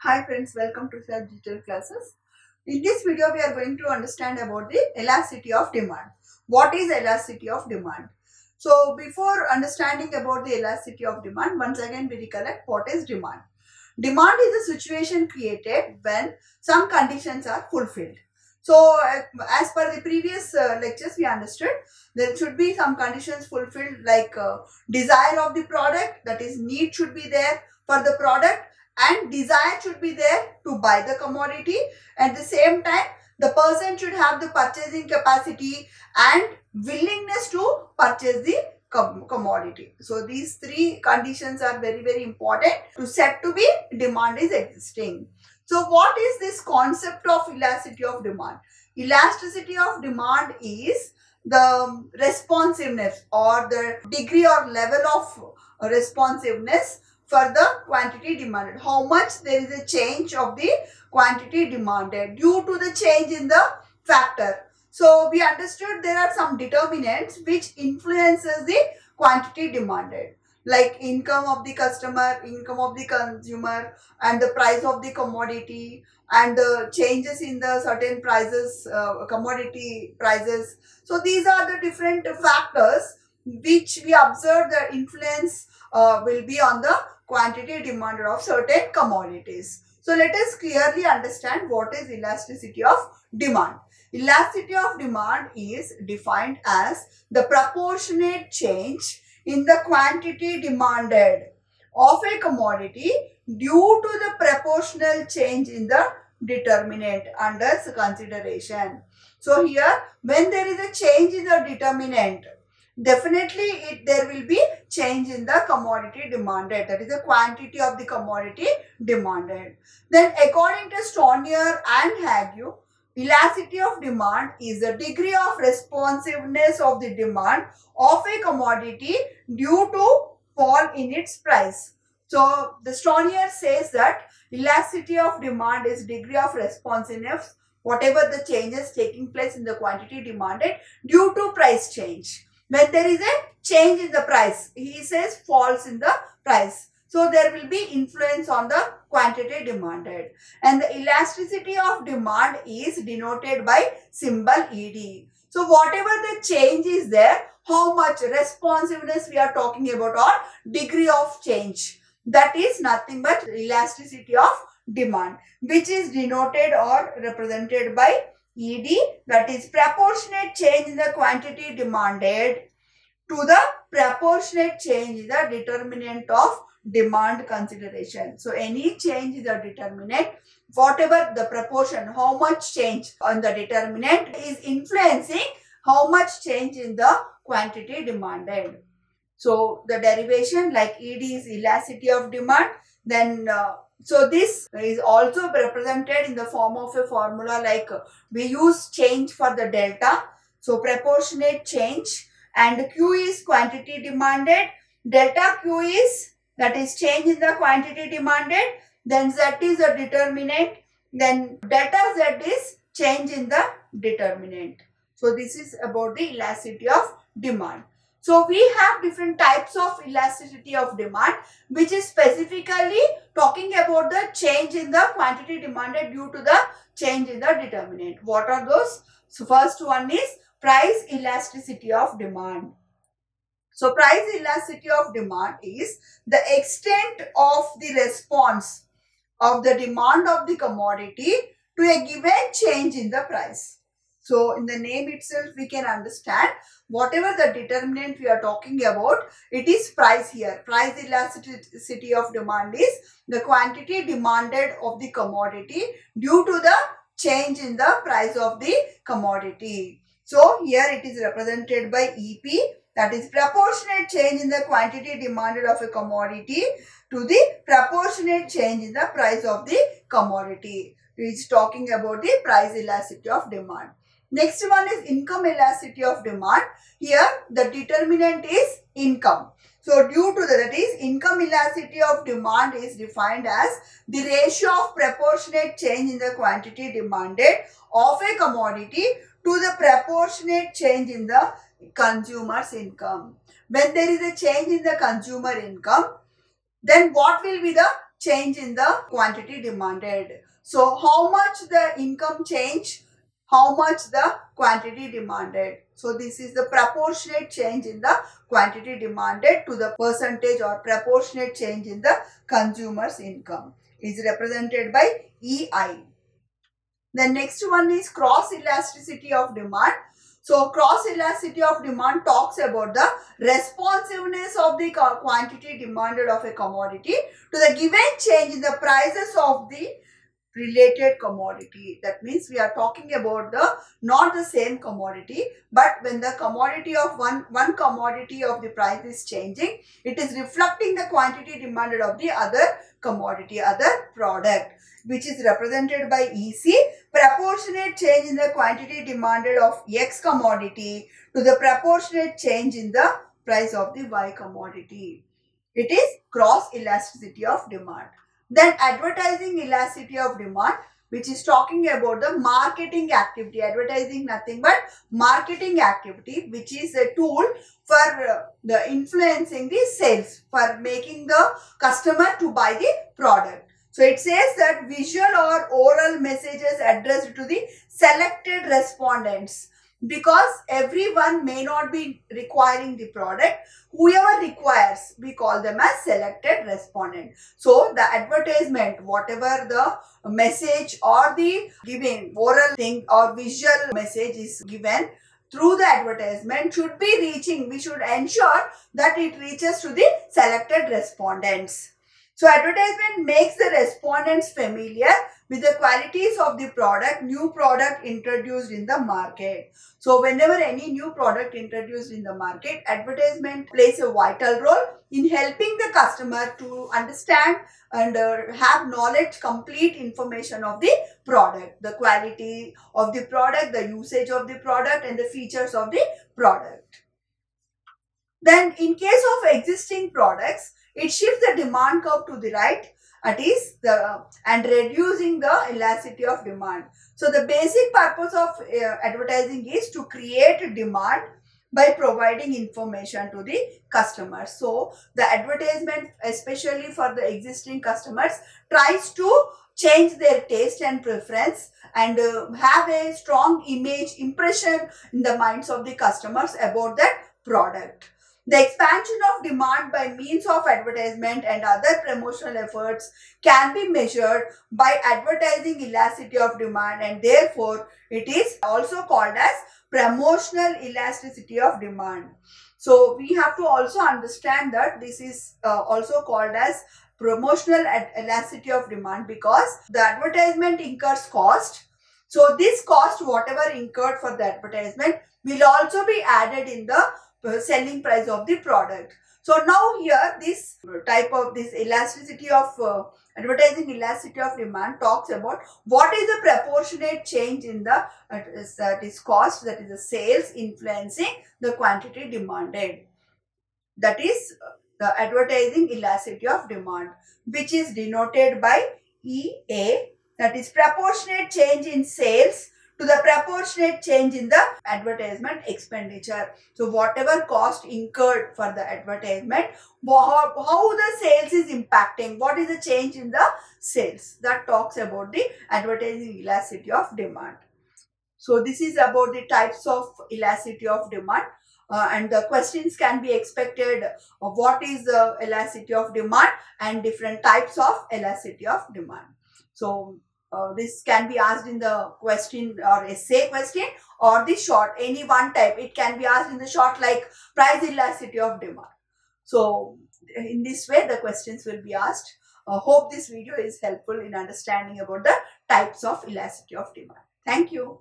Hi friends, welcome to Sir Digital Classes. In this video, we are going to understand about the elasticity of demand. What is elasticity of demand? So before understanding about the elasticity of demand, once again we recollect what is demand. Demand is a situation created when some conditions are fulfilled. So as per the previous lectures, we understood there should be some conditions fulfilled like desire of the product, that is need should be there for the product, and desire should be there to buy the commodity. At the same time, the person should have the purchasing capacity and willingness to purchase the commodity. So these three conditions are very important to set to be demand is existing. So what is this concept of elasticity of demand? Elasticity of demand is the responsiveness or the degree or level of responsiveness for the quantity demanded. How much there is a change of the quantity demanded due to the change in the factor. So we understood there are some determinants which influences the quantity demanded, like income of the customer, income of the consumer, and the price of the commodity, and the changes in the certain prices, commodity prices. So these are the different factors which we observe the influence will be on the quantity demanded of certain commodities. So let us clearly understand what is elasticity of demand. Elasticity of demand is defined as the proportionate change in the quantity demanded of a commodity due to the proportional change in the determinant under consideration. So here, when there is a change in the determinant, definitely there will be change in the commodity demanded, that is the quantity of the commodity demanded. Then according to Stonier and Hague, elasticity of demand is the degree of responsiveness of the demand of a commodity due to fall in its price. So the Stonier says that elasticity of demand is degree of responsiveness whatever the changes taking place in the quantity demanded due to price change. When there is a change in the price, he says falls in the price. So there will be influence on the quantity demanded. And the elasticity of demand is denoted by symbol ED. So whatever the change is there, how much responsiveness we are talking about or degree of change, that is nothing but elasticity of demand, which is denoted or represented by ED, that is proportionate change in the quantity demanded to the proportionate change in the determinant of demand consideration. So any change in the determinant, whatever the proportion, how much change on the determinant is influencing how much change in the quantity demanded. So the derivation like ED is elasticity of demand. Then so this is also represented in the form of a formula like we use change for the delta. So proportionate change, and Q is quantity demanded. Delta Q is, that is change in the quantity demanded. Then Z is a determinant. Then delta Z is change in the determinant. So this is about the elasticity of demand. So we have different types of elasticity of demand, which is specifically talking about the change in the quantity demanded due to the change in the determinant. What are those? So first one is price elasticity of demand. So price elasticity of demand is the extent of the response of the demand of the commodity to a given change in the price. So in the name itself we can understand whatever the determinant we are talking about, it is price here. Price elasticity of demand is the quantity demanded of the commodity due to the change in the price of the commodity. So here it is represented by EP, that is proportionate change in the quantity demanded of a commodity to the proportionate change in the price of the commodity. It is talking about the price elasticity of demand. Next one is income elasticity of demand. Here the determinant is income. So due to that is income elasticity of demand is defined as the ratio of proportionate change in the quantity demanded of a commodity to the proportionate change in the consumer's income. When there is a change in the consumer income, then what will be the change in the quantity demanded. So how much the income change, how much the quantity demanded. So this is the proportionate change in the quantity demanded to the percentage or proportionate change in the consumer's income is represented by EI. The next one is cross elasticity of demand. So cross elasticity of demand talks about the responsiveness of the quantity demanded of a commodity to the given change in the prices of the related commodity. That means we are talking about the not the same commodity, but when the commodity of one commodity of the price is changing, it is reflecting the quantity demanded of the other commodity, other product, which is represented by EC, proportionate change in the quantity demanded of X commodity to the proportionate change in the price of the Y commodity. It is cross elasticity of demand. Then advertising elasticity of demand, which is talking about the marketing activity. Advertising nothing but marketing activity, which is a tool for the influencing the sales, for making the customer to buy the product. So it says that visual or oral messages addressed to the selected respondents, because everyone may not be requiring the product. Whoever requires, we call them as selected respondent. So the advertisement, whatever the message or the given oral thing or visual message is given through the advertisement should be reaching, we should ensure that it reaches to the selected respondents. So advertisement makes the respondents familiar with the qualities of the product, new product introduced in the market. So whenever any new product introduced in the market, advertisement plays a vital role in helping the customer to understand and have knowledge, complete information of the product, the quality of the product, the usage of the product and the features of the product. Then in case of existing products, it shifts the demand curve to the right, that is and reducing the elasticity of demand. So the basic purpose of advertising is to create demand by providing information to the customers. So the advertisement, especially for the existing customers, tries to change their taste and preference and have a strong image impression in the minds of the customers about that product. The expansion of demand by means of advertisement and other promotional efforts can be measured by advertising elasticity of demand, and therefore it is also called as promotional elasticity of demand. So we have to also understand that this is also called as promotional elasticity of demand because the advertisement incurs cost. So this cost, whatever incurred for the advertisement, will also be added in the selling price of the product. So now here this type of this elasticity of advertising elasticity of demand talks about what is the proportionate change in the that is cost, that is the sales influencing the quantity demanded. That is the advertising elasticity of demand, which is denoted by EA, that is proportionate change in sales to the proportionate change in the advertisement expenditure. So whatever cost incurred for the advertisement, how the sales is impacting, what is the change in the sales, that talks about the advertising elasticity of demand. So this is about the types of elasticity of demand. And the questions can be expected of what is the elasticity of demand and different types of elasticity of demand. So this can be asked in the question or essay question or the short, any one type. It can be asked in the short like price elasticity of demand. So in this way the questions will be asked. Hope this video is helpful in understanding about the types of elasticity of demand. Thank you.